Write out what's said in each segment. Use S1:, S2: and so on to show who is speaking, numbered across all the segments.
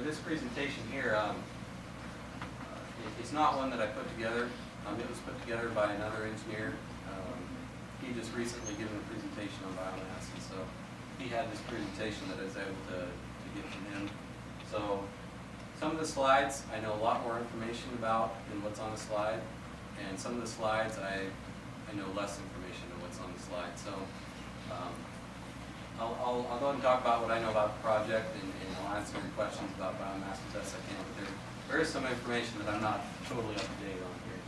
S1: this presentation here, it's not one that I put together. It was put together by another engineer. He just recently given a presentation on biomass, and so he had this presentation that I was able to get from him. So some of the slides I know a lot more information about than what's on the slide, and some of the slides I know less information than what's on the slide. So I'll go ahead and talk about what I know about the project, and I'll answer your questions about biomass as best I can. But there is some information that I'm not totally up to date on here.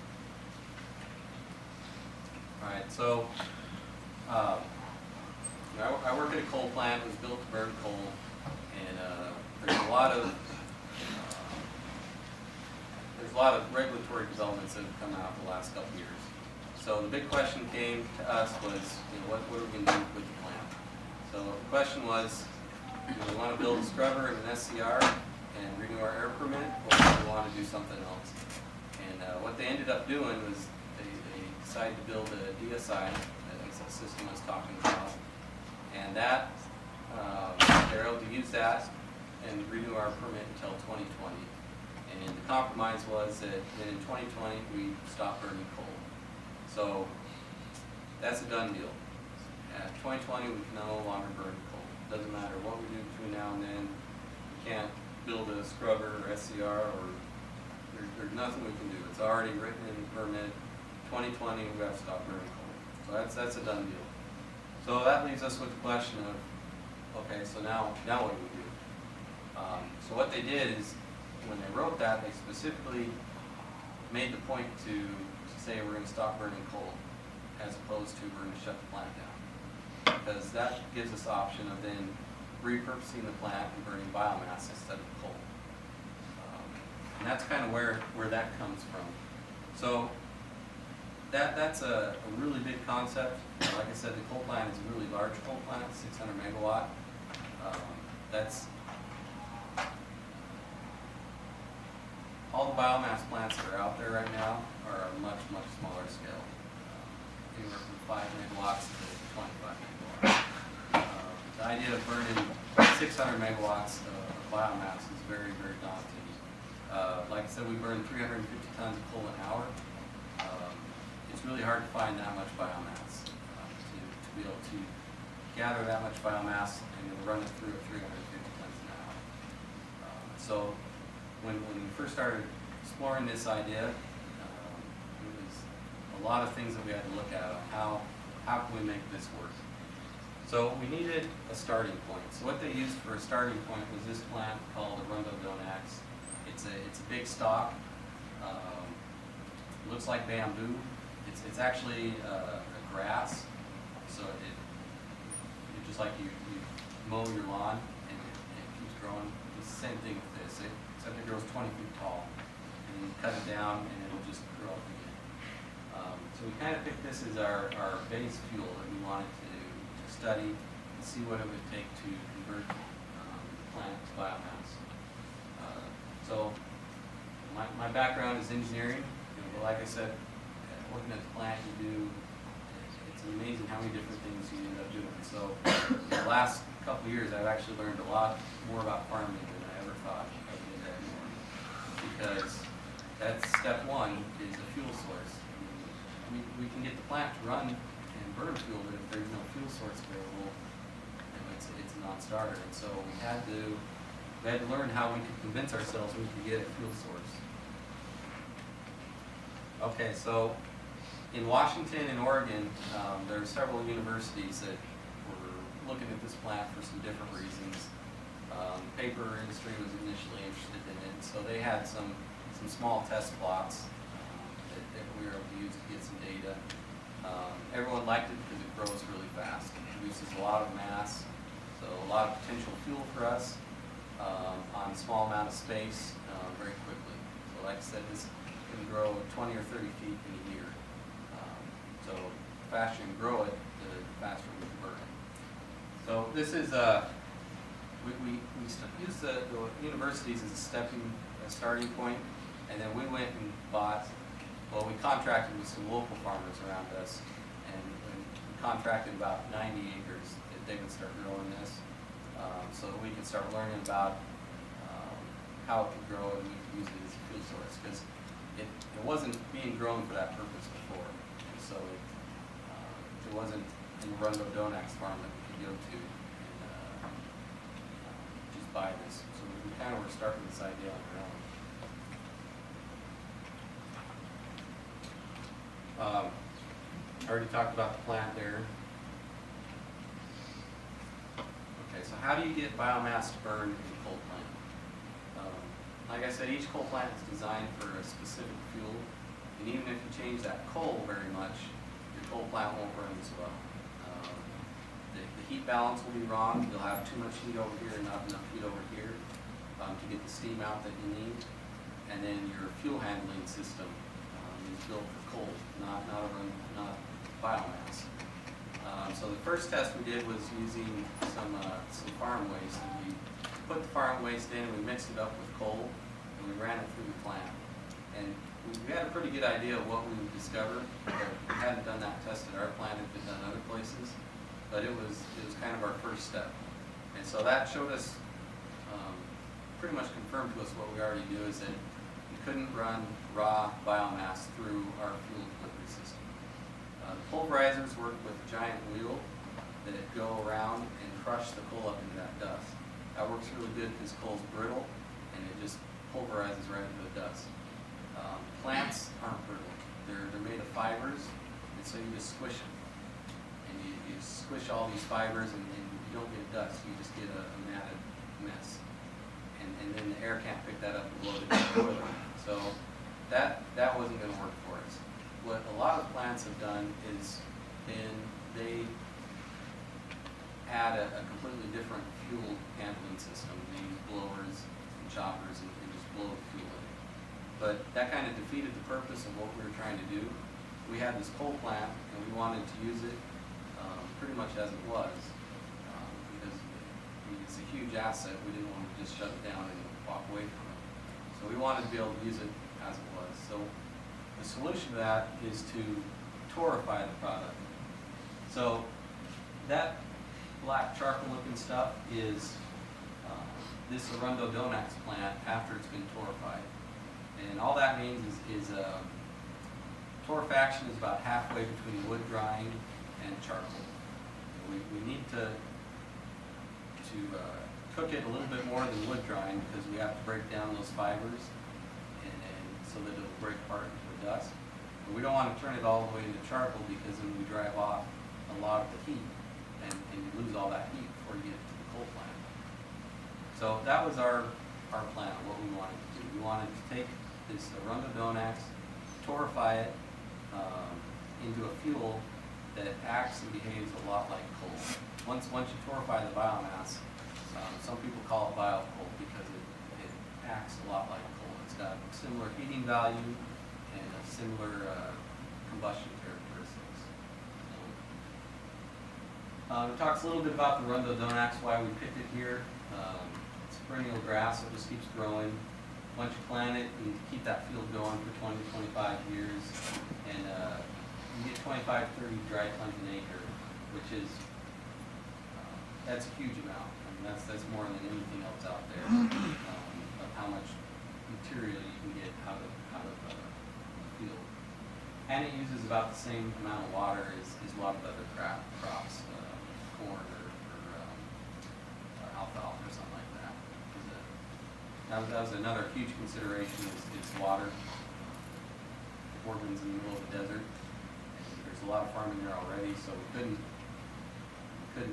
S1: All right, so I work at a coal plant. It was built to burn coal, and there's a lot of regulatory developments that have come out in the last couple of years. So the big question came to us was, what are we going to do with the plant? So the question was, do we want to build a scrubber and an SCR and renew our air permit, or do we want to do something else? And what they ended up doing was they decided to build a DSI, as that system I was talking about, and that they're able to use that and renew our permit until 2020. And the compromise was that in 2020 we stopped burning coal. So that's a done deal. At 2020 we can no longer burn coal. Doesn't matter what we do between now and then. We can't build a scrubber or SCR, or there's nothing we can do. It's already written in the permit. 2020 we've got to stop burning coal. So that's a done deal. So that leaves us with the question of, okay, so now what do we do? So what they did is, when they wrote that, they specifically made the point to say we're going to stop burning coal, as opposed to we're going to shut the plant down, because that gives us the option of then repurposing the plant and burning biomass instead of coal. And that's kind of where that comes from. So that's a really big concept. Like I said, the coal plant is a really large coal plant, 600 megawatt. That's all the biomass plants that are out there right now are a much, much smaller scale. Anywhere from 5 megawatts to 25 megawatts. The idea of burning 600 megawatts of biomass is very, very daunting. Like I said, we burn 350 tons of coal an hour. It's really hard to find that much biomass, to be able to gather that much biomass and then run it through at 350 tons an hour. So when we first started exploring this idea, it was a lot of things that we had to look at on how can we make this work. So we needed a starting point. So what they used for a starting point was this plant called a Gonzaga. It's a big stalk. Looks like bamboo. It's actually a grass. So it just like you mow your lawn and it keeps growing. It's the same thing with this. Except it grows 20 feet tall, and you cut it down and it'll just grow up again. So we kind of picked this as our base fuel that we wanted to study and see what it would take to convert the plant to biomass. So my background is engineering. But like I said, working at the plant, it's amazing how many different things you end up doing. So in the last couple of years, I've actually learned a lot more about farming than I ever thought I would do anymore. Because that's step one, is a fuel source. We can get the plant to run and burn fuel, but if there's no fuel source available, it's a non-starter. And so we had to learn how we could convince ourselves we could get a fuel source. Okay, so in Washington and Oregon, there are several universities that were looking at this plant for some different reasons. The paper industry was initially interested in it, so they had some small test plots that we were able to use to get some data. Everyone liked it because it grows really fast. It produces a lot of mass, so a lot of potential fuel for us on a small amount of space very quickly. So like I said, this can grow 20 or 30 feet in a year. So the faster you grow it, the faster we can burn it. So this is we used the universities as a starting point, and then we went and we contracted with some local farmers around us, and we contracted about 90 acres that they would start growing this, so that we could start learning about how it could grow and we could use it as a fuel source, because it wasn't being grown for that purpose before. And so it wasn't an Arundel Donax farm that we could go to and just buy this. So we kind of were starting this idea on our own. I already talked about the plant there. Okay, so how do you get biomass to burn in a coal plant? Like I said, each coal plant is designed for a specific fuel, and even if you change that coal very much, your coal plant won't burn as well. The heat balance will be wrong. You'll have too much heat over here and not enough heat over here to get the steam out that you need. And then your fuel handling system is built for coal, not biomass. So the first test we did was using some farm waste. And we put the farm waste in and we mixed it up with coal and we ran it through the plant. And we had a pretty good idea of what we would discover, but we hadn't done that test at our plant. It had been done other places, but it was kind of our first step. And so that showed us, pretty much confirmed to us what we already knew, is that you couldn't run raw biomass through our fuel delivery system. The pulverizers work with a giant wheel that go around and crush the coal up into that dust. That works really good because coal's brittle and it just pulverizes right into the dust. Plants aren't brittle. They're made of fibers, and so you just squish them. And you squish all these fibers and you don't get dust, you just get a matted mess. And then the air can't pick that up and blow it into the boiler. So that wasn't going to work for us. What a lot of plants have done is they add a completely different fuel handling system. They use blowers and choppers and just blow the fuel in. But that kind of defeated the purpose of what we were trying to do. We had this coal plant and we wanted to use it pretty much as it was, because it's a huge asset. We didn't want to just shut it down and walk away from it. So we wanted to be able to use it as it was. So the solution to that is to torrefy the product. So that black charcoal looking stuff is this Arundel Donax plant after it's been torrefied. And all that means is torrefaction is about halfway between wood drying and charcoal. We need to cook it a little bit more than wood drying because we have to break down those fibers and so that it'll break apart into the dust. But we don't want to turn it all the way into charcoal because then we drive off a lot of the heat and you lose all that heat before you get to the coal plant. So that was our plan, what we wanted to do. We wanted to take this Arundel Donax, torrefy it into a fuel that acts and behaves a lot like coal. Once you torrefy the biomass, some people call it biocoal because it acts a lot like coal. It's got similar heating value and similar combustion characteristics. It talks a little bit about the Arundel Donax, why we picked it here. It's a perennial grass, so it just keeps growing. Once you plant it, you keep that field going for 20, 25 years, and you get 25, 30 dry tons an acre, which is, that's a huge amount. I mean, that's more than anything else out there of how much material you can get out of the field. And it uses about the same amount of water as a lot of other crops, corn or alfalfa or something like that. That was another huge consideration is water. Oregon's in the middle of the desert. And there's a lot of farming there already, so we couldn't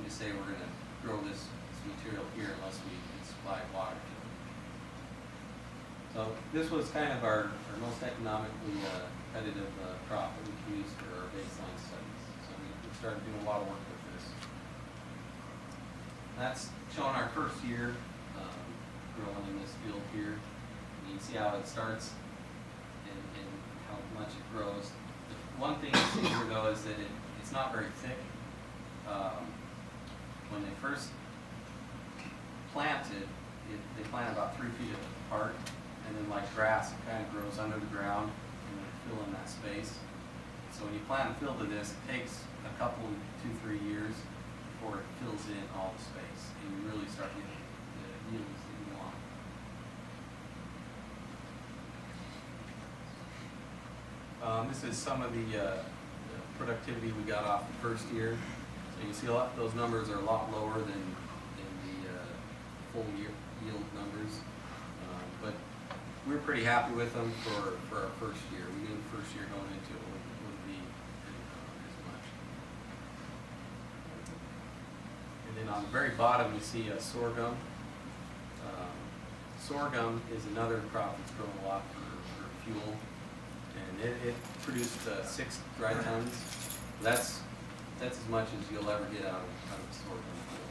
S1: just say we're going to grow this material here unless we can supply water to it. So this was kind of our most economically competitive crop that we can use for our baseline studies. So we started doing a lot of work with this. That's showing our first year growing in this field here. And you can see how it starts and how much it grows. The one thing you see here though is that it's not very thick. When they first planted, they plant about 3 feet apart, and then like grass, it kind of grows under the ground and they fill in that space. So when you plant a field of this, it takes a couple, 2-3 years before it fills in all the space, and you really start getting the yields that you want. This is some of the productivity we got off the first year. So you see those numbers are a lot lower than the full year yield numbers. But we're pretty happy with them for our first year. We knew the first year going into it wouldn't be as much. And then on the very bottom you see sorghum. Sorghum is another crop that's grown a lot for fuel. And it produced 6 dry tons. That's as much as you'll ever get out of sorghum fuel.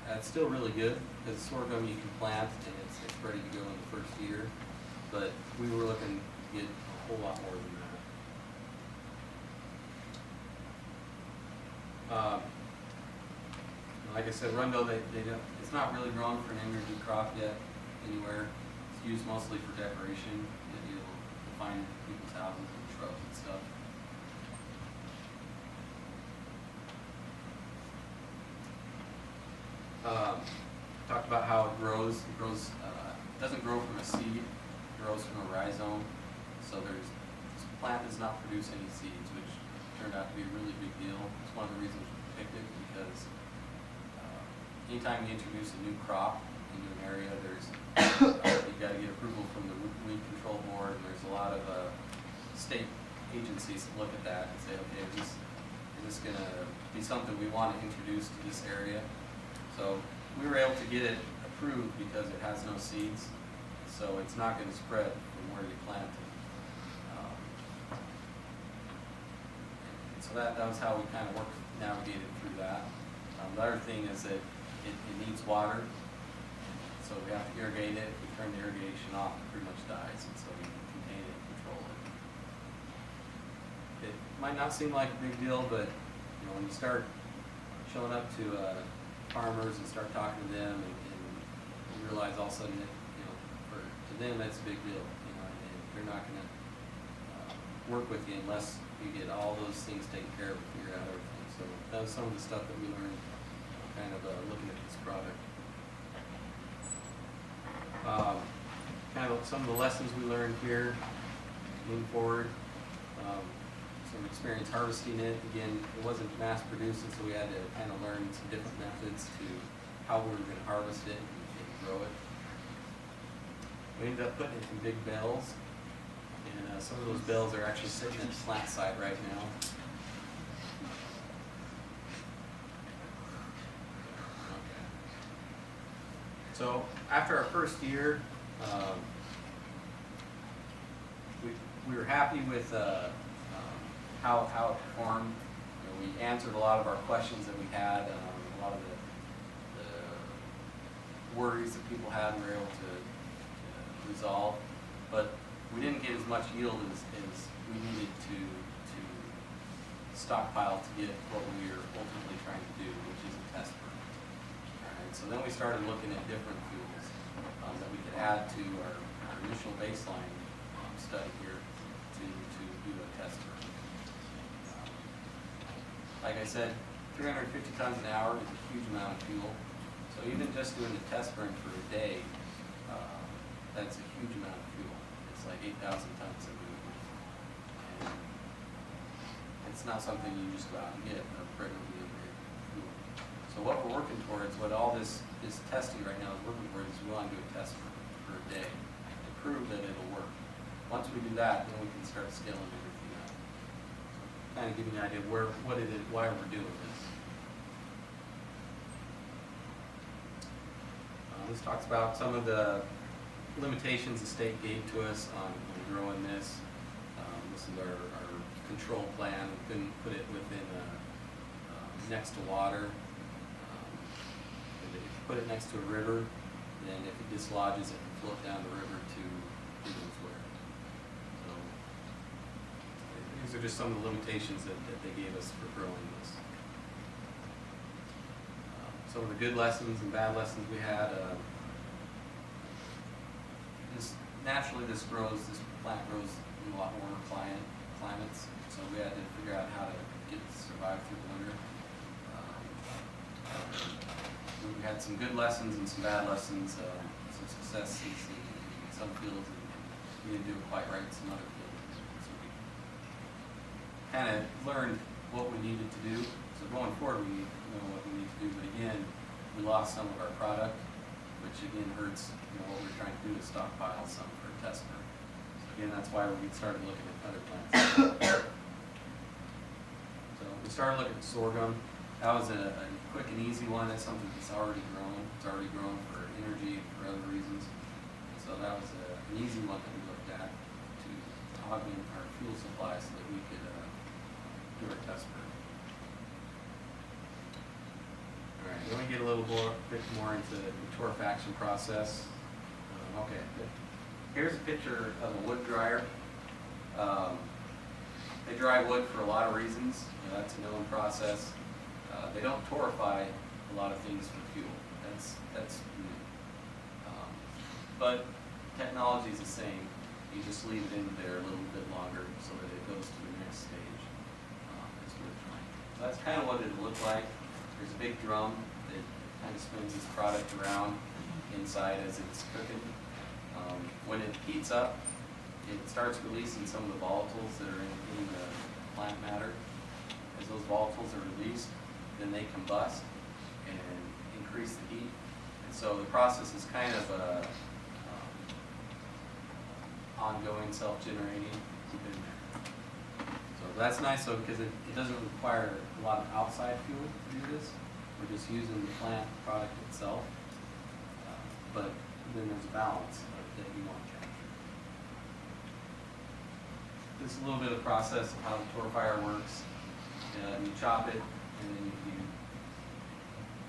S1: That's still really good because sorghum you can plant and it's ready to go in the first year. But we were looking to get a whole lot more than that. Like I said, Rundo, it's not really grown for an energy crop yet anywhere. It's used mostly for decoration. You'll find people's houses and shrubs and stuff. Talked about how it grows. It doesn't grow from a seed. It grows from a rhizome. So this plant does not produce any seeds, which turned out to be a really big deal. It's one of the reasons we picked it, because anytime you introduce a new crop into an area, you've got to get approval from the weed control board, and there's a lot of state agencies that look at that and say, okay, is this going to be something we want to introduce to this area? So we were able to get it approved because it has no seeds, so it's not going to spread from where you plant it. So that was how we kind of navigated through that. The other thing is that it needs water, so we have to irrigate it. If we turn the irrigation off, it pretty much dies, and so we can contain it and control it. It might not seem like a big deal, but when you start showing up to farmers and start talking to them, and you realize all of a sudden that to them that's a big deal. And they're not going to work with you unless you get all those things taken care of and figure out everything. So that was some of the stuff that we learned, kind of looking at this product. Kind of some of the lessons we learned here, moving forward. Some experience harvesting it. Again, it wasn't mass produced, and so we had to kind of learn some different methods to how we were going to harvest it and grow it. We ended up putting it in big bales, and some of those bales are actually sitting at the plant site right now. So after our first year, we were happy with how it performed. We answered a lot of our questions that we had, a lot of the worries that people had, we were able to resolve. But we didn't get as much yield as we needed to stockpile to get what we were ultimately trying to do, which is a test burn. So then we started looking at different fuels that we could add to our initial baseline study here to do a test burn. Like I said, 350 tons an hour is a huge amount of fuel. So even just doing a test burn for a day, that's a huge amount of fuel. It's like 8,000 tons of fuel. And it's not something you just go out and get, a regular fuel. So what we're working towards, what all this testing right now is working towards, is we want to do a test for a day to prove that it'll work. Once we do that, then we can start scaling everything up. So kind of give you an idea of what it is, why we're doing this. This talks about some of the limitations the state gave to us on growing this. This is our control plan. We couldn't put it within next to water. If you put it next to a river, then if it dislodges, it can float down the river to who knows where. So these are just some of the limitations that they gave us for growing this. Some of the good lessons and bad lessons we had. Naturally, this plant grows in a lot more climates, so we had to figure out how to get it to survive through the winter. We had some good lessons and some bad lessons, some successes in some fields, and we didn't do it quite right in some other fields. So we kind of learned what we needed to do. So going forward, we know what we need to do. But again, we lost some of our product, which again hurts, what we're trying to do is stockpile some for test burn. So again, that's why we started looking at other plants. So we started looking at sorghum. That was a quick and easy one. That's something that's already grown. It's already grown for energy, for other reasons. So that was an easy one that we looked at to augment our fuel supply so that we could do our test burn. All right, then we get a bit more into the torrefaction process. Okay, here's a picture of a wood dryer. They dry wood for a lot of reasons. That's a known process. They don't torrefy a lot of things for fuel. That's new. But technology is the same. You just leave it in there a little bit longer so that it goes to the next stage. It's wood drying. So that's kind of what it would look like. There's a big drum that kind of spins this product around inside as it's cooking. When it heats up, it starts releasing some of the volatiles that are in the plant matter. As those volatiles are released, then they combust and increase the heat. And so the process is kind of ongoing, self-generating. So that's nice though, because it doesn't require a lot of outside fuel to do this. We're just using the plant product itself. But then there's a balance that you want to capture. This is a little bit of the process of how the torrefier works. You chop it, and then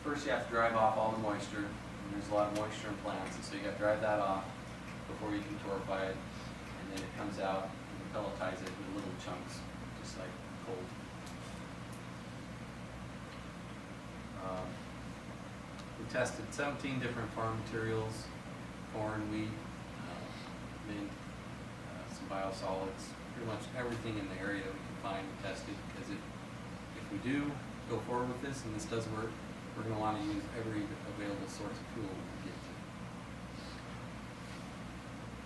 S1: first you have to drive off all the moisture. And there's a lot of moisture in plants, and so you got to drive that off before you can torrefy it. And then it comes out, and you pelletize it in little chunks, just like coal. We tested 17 different farm materials: corn, wheat, mint, some biosolids, pretty much everything in the area that we can find and tested, because if we do go forward with this and this does work, we're going to want to use every available source of fuel we can get to.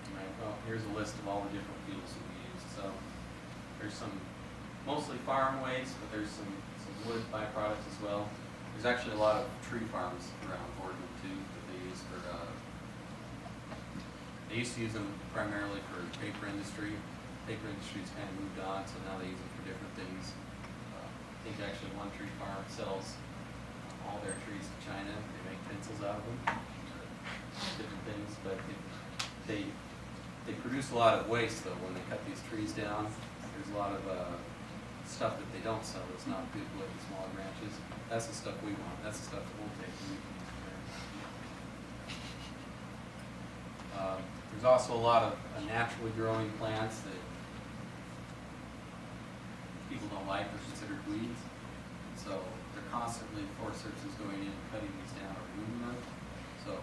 S1: All right, well, here's a list of all the different fuels that we use. So there's some mostly farm waste, but there's some wood byproducts as well. There's actually a lot of tree farms around Oregon too that they use for, they used to use them primarily for the paper industry. Paper industry's kind of moved on, so now they use them for different things. I think actually one tree farm sells all their trees to China. They make pencils out of them, different things, but they produce a lot of waste though when they cut these trees down. There's a lot of stuff that they don't sell that's not good wood, the smaller branches. That's the stuff we want. That's the stuff that we'll take. There's also a lot of naturally growing plants that people don't like. They're considered weeds. So they're constantly, Forest Service is going in and cutting these down or removing them. So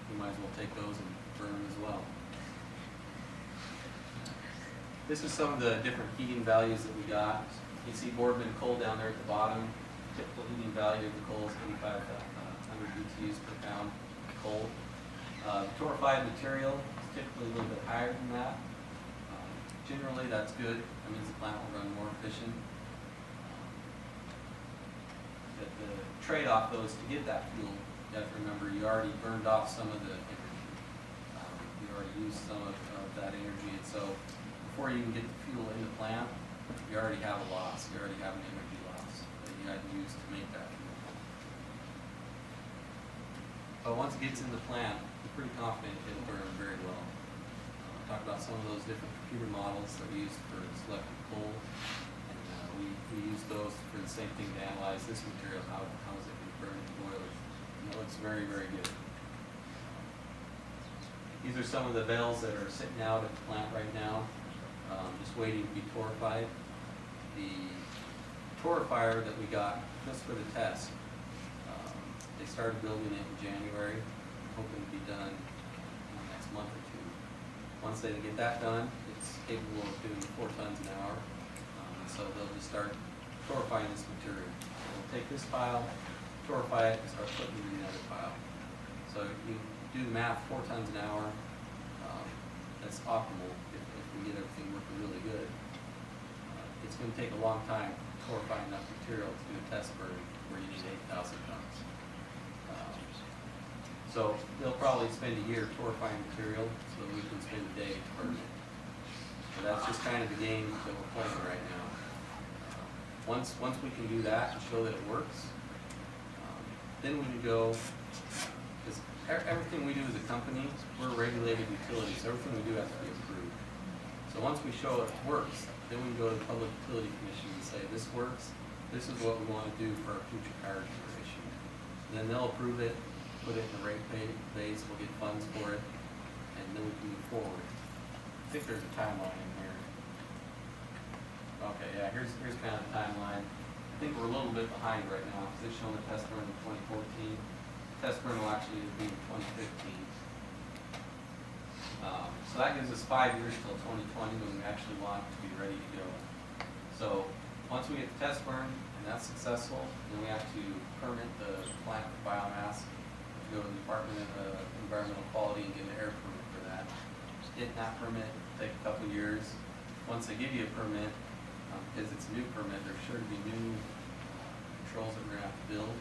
S1: we might as well take those and burn them as well. This is some of the different heating values that we got. You see Boardman coal down there at the bottom. Typical heating value of the coal is 8,500 BTUs per pound coal. Torrefied material is typically a little bit higher than that. Generally, that's good. That means the plant will run more efficient. The trade-off, though, is to get that fuel. You have to remember you already burned off some of the energy. You already used some of that energy, and so before you can get the fuel in the plant, you already have a loss. You already have an energy loss that you had to use to make that fuel. But once it gets in the plant, we're pretty confident it'll burn very well. Talk about some of those different computer models that we use for selecting coal, and we use those for the same thing to analyze this material. How is it going to burn in the boilers? It looks very, very good. These are some of the bales that are sitting out at the plant right now, just waiting to be torrefied. The torrefier that we got just for the test, they started building it in January, hoping to be done in the next month or two. Once they get that done, it's capable of doing 4 tons an hour. So they'll just start torrefying this material. They'll take this pile, torrefy it, and start putting it in another pile. So you do the math, 4 tons an hour. that's optimal if we get everything working really good. It's going to take a long time to torrefy enough material to do a test burn where you need 8,000 tons. So they'll probably spend a year torrefying material so that we can spend a day to burn it. So that's just kind of the game that we're playing right now. Once we can do that and show that it works, then we can go, because everything we do as a company, we're a regulated utility, so everything we do has to be approved. So once we show it works, then we can go to the Public Utility Commission and say, this works, this is what we want to do for our future power generation. And then they'll approve it, put it in the rate base, we'll get funds for it, and then we can move forward. I think there's a timeline in here. Okay, yeah, here's kind of the timeline. I think we're a little bit behind right now because it's showing the test burn in 2014. Test burn will actually be in 2015. So that gives us 5 years till 2020 when we actually want to be ready to go. So once we get the test burn and that's successful, then we have to permit the plant for biomass, go to the Department of Environmental Quality and get an air permit for that. Getting that permit will take a couple years. Once they give you a permit, because it's a new permit, there's sure to be new controls that we're going to have to build.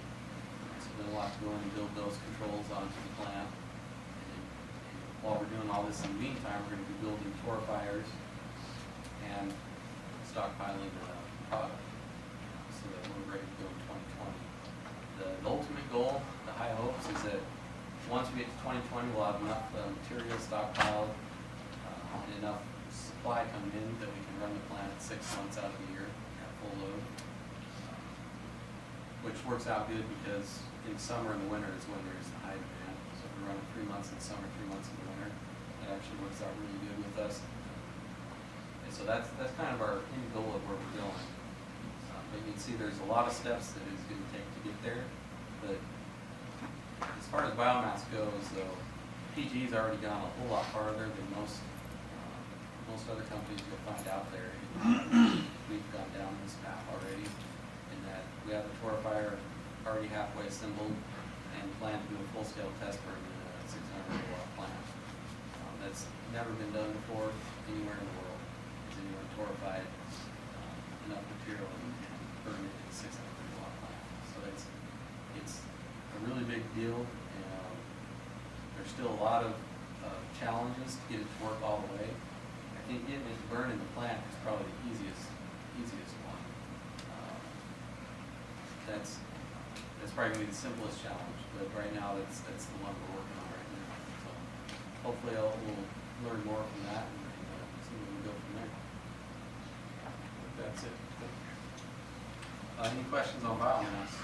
S1: So then we'll have to go in and build those controls onto the plant. And while we're doing all this in the meantime, we're going to be building torrefiers and stockpiling the product so that we're ready to go in 2020. The ultimate goal, the high hopes, is that once we get to 2020, we'll have enough material stockpiled and enough supply coming in that we can run the plant 6 months out of the year at full load, which works out good because in summer and the winter is when there's the high demand. So if we're running 3 months in summer, 3 months in the winter, it actually works out really good with us. And so that's kind of our end goal of where we're going. But you can see there's a lot of steps that it's going to take to get there. But as far as biomass goes, though, PG's already gone a whole lot farther than most other companies you'll find out there. We've gone down this path already in that we have a torrefier already halfway assembled and plan to do a full-scale test burn in a 600 megawatt plant. That's never been done before anywhere in the world. Has anyone torrefied enough material and burned it in a 600 megawatt plant? So it's a really big deal. And, there's still a lot of challenges to get it to work all the way. I think getting it to burn in the plant is probably the easiest one. That's probably going to be the simplest challenge, but right now that's the one we're working on right now. So hopefully we'll learn more from that and see where we go from there. That's it. Any questions on biomass?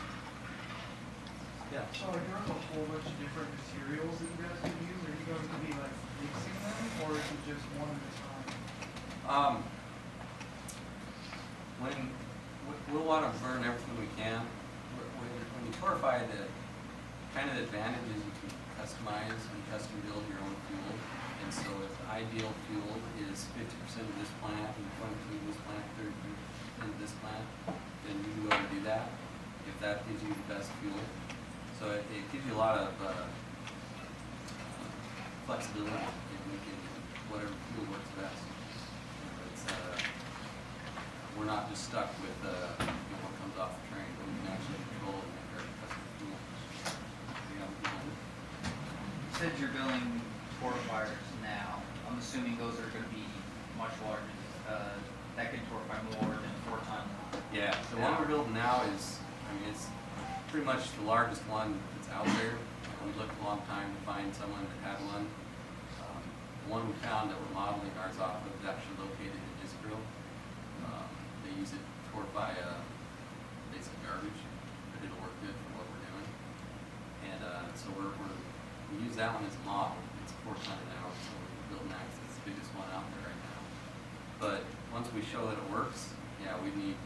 S1: Yeah.
S2: So are there a whole bunch of different materials that you guys can use? Are you going to be like mixing them, or is it just one at a time?
S1: We'll want to burn everything we can. When you torrefy, the kind of advantage is you can customize and custom build your own fuel. And so if the ideal fuel is 50% of this plant and 20% of this plant, 30% of this plant, then you can go and do that if that gives you the best fuel. So it gives you a lot of flexibility in making whatever fuel works best. We're not just stuck with what comes off the train, but we can actually control it and make our custom fuel.
S3: You said you're building torrefiers now. I'm assuming those are going to be much larger. That could torrefy more than 4 tons.
S1: Yeah, the one we're building now is, it's pretty much the largest one that's out there. We looked a long time to find someone that had one. The one we found that we're modeling ours off of is actually located in Israel. They use it to torrefy basic garbage, but it'll work good for what we're doing. And so we use that one as a model. It's 4 ton an hour, so we're building that 'cause it's the biggest one out there right now. But once we show that it works, yeah, we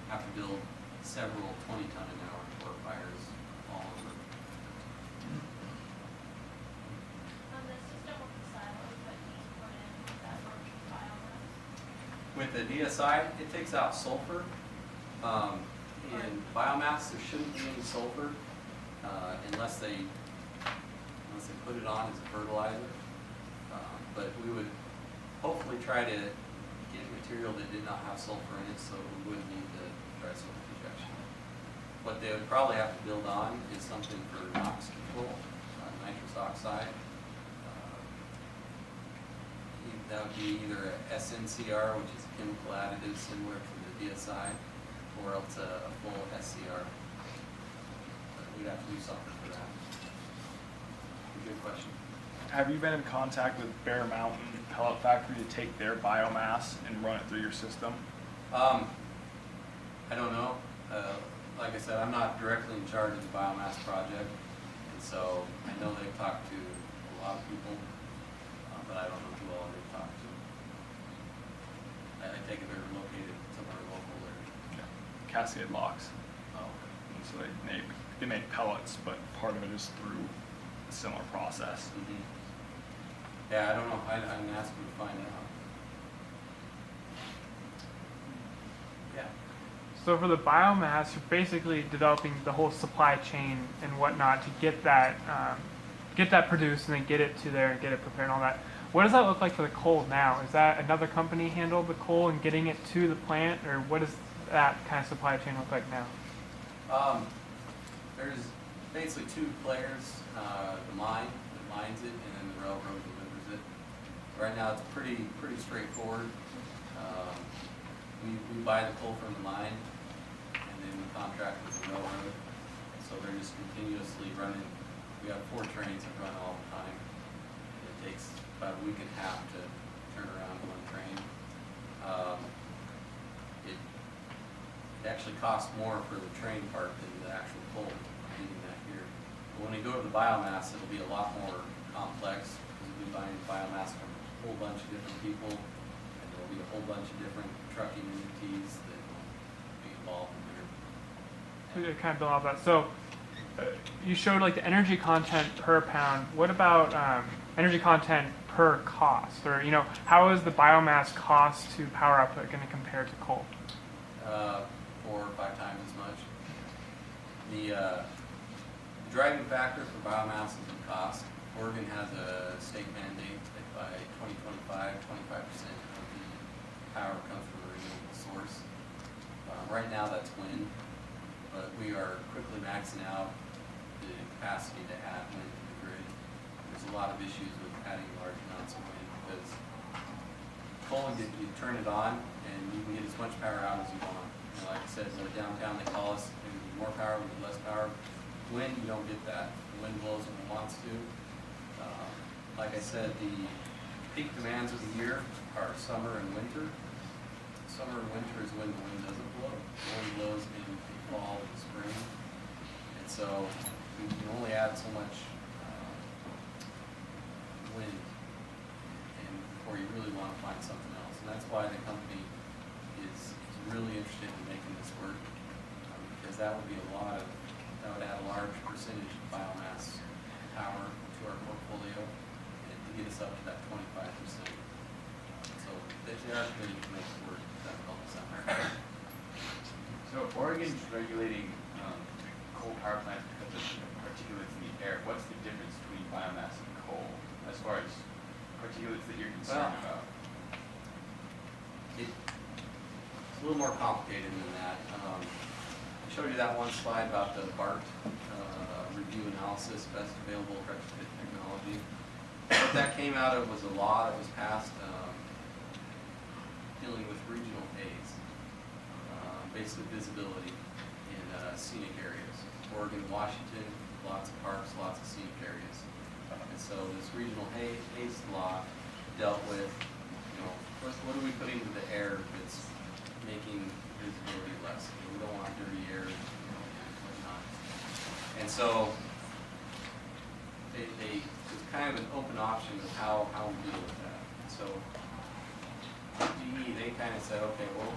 S1: have to build several 20 ton an hour torrefiers all over.
S4: The system with the silos that you put in, that works with biomass?
S1: With the DSI, it takes out sulfur. In biomass, there shouldn't be any sulfur unless they put it on as a fertilizer. But we would hopefully try to get material that did not have sulfur in it, so we wouldn't need the dry sulfur injection. What they would probably have to build on is something for NOx control, nitrous oxide. That would be either a SNCR, which is a chemical additive similar to the DSI, or else a full SCR. But we'd have to do something for that. Good question.
S5: Have you been in contact with Bear Mountain Pellet Factory to take their biomass and run it through your system?
S1: I don't know. Like I said, I'm not directly in charge of the biomass project, and so I know they've talked to a lot of people, but I don't know who all they've talked to. I take it they're located somewhere local there.
S5: Yeah. Cascade locks.
S1: Oh,
S5: So they make pellets, but part of it is through a similar process.
S1: mm-hmm. Yeah, I don't know. I can ask them to find out. Yeah.
S2: So for the biomass, you're basically developing the whole supply chain and whatnot to get that produced and then get it to there and get it prepared and all that. What does that look like for the coal now? Is that another company handle the coal and getting it to the plant, or what does that kind of supply chain look like now?
S1: There's basically two players, the mine that mines it, and then the railroad delivers it. Right now, it's pretty straightforward. We buy the coal from the mine, and then we contract with the railroad. So they're just continuously running. We have 4 trains that run all the time. It takes about a week and a half to turn around one train. It actually costs more for the train part than the actual coal, getting that here. But when we go to the biomass, it'll be a lot more complex, because we'll be buying biomass from a whole bunch of different people, and there'll be a whole bunch of different trucking entities that will be involved in there.
S2: To kind of build off that. So you showed like the energy content per pound. What about energy content per cost? Or, how is the biomass cost to power output going to compare to coal?
S1: 4 or 5 times as much. The driving factor for biomass is the cost. Oregon has a state mandate that by 2025, 25% of the power comes from a renewable source. Right now that's wind, but we are quickly maxing out the capacity to add wind to the grid. There's a lot of issues with adding large amounts of wind, because coal, you turn it on and you can get as much power out as you want. Like I said, so downtown they call us, we need more power, we need less power. Wind, you don't get that. The wind blows when it wants to. Like I said, the peak demands of the year are summer and winter. Summer and winter is when the wind doesn't blow. The wind blows in the fall and the spring. And so we can only add so much wind and before you really want to find something else. And that's why the company is really interested in making this work, because that would add a large percentage of biomass power to our portfolio, and to get us up to that 25%. So they are committed to make it work. That helps out.
S6: So Oregon's regulating coal power plants because of particulates in the air. What's the difference between biomass and coal as far as particulates that you're concerned about?
S1: It's a little more complicated than that. I showed you that one slide about the BART review analysis, best available retrofit technology. What that came out of was a law that was passed dealing with regional haze, basically visibility in scenic areas. Oregon, Washington, lots of parks, lots of scenic areas. And so this regional haze law dealt with, what are we putting into the air that's making visibility less? We don't want dirty air, and whatnot. And so it's kind of an open option of how we deal with that. So GE, they kind of said, okay, well,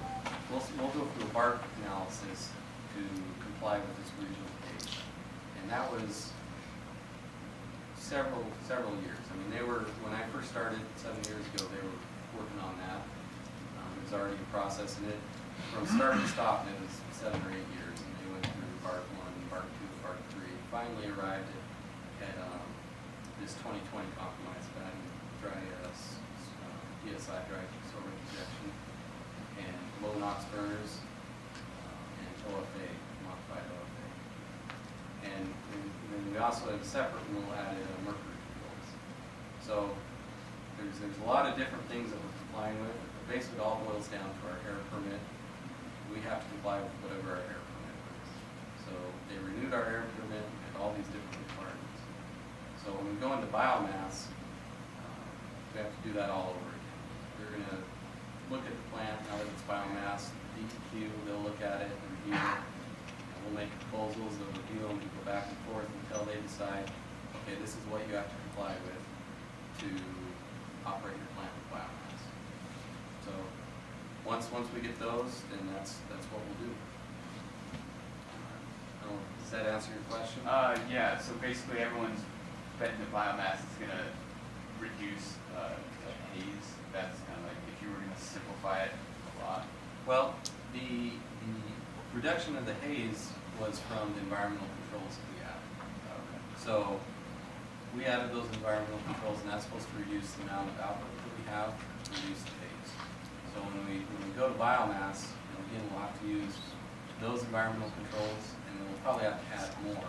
S1: we'll go through a BART analysis to comply with this regional haze. And that was several years. I mean, when I first started 7 years ago, they were working on that. It was already in process, and it, from start to stop, it was 7 or 8 years, and they went through BART 1, BART 2, BART 3, finally arrived at this 2020 compromise back in PSI dry sorghum injection, and low NOx burners, and OFA, modified OFA. And then we also have a separate rule added mercury controls. So there's a lot of different things that we're complying with. But basically, it all boils down to our air permit. We have to comply with whatever our air permit is. So they renewed our air permit and all these different requirements. So when we go into biomass, we have to do that all over again. They're going to look at the plant now that it's biomass, DEQ, they'll look at it and review it. And we'll make proposals, they'll review them, we go back and forth until they decide, okay, this is what you have to comply with to operate your plant with biomass. So once we get those, then that's what we'll do. Does that answer your question?
S6: Yeah, so basically everyone's betting that biomass is going to reduce haze. That's kind of like if you were going to simplify it a lot.
S1: Well, the reduction of the haze was from the environmental controls that we had.
S6: Okay.
S1: So we added those environmental controls, and that's supposed to reduce the amount of output that we have to reduce the haze. So when we go to biomass, again, we'll have to use those environmental controls, and then we'll probably have to add more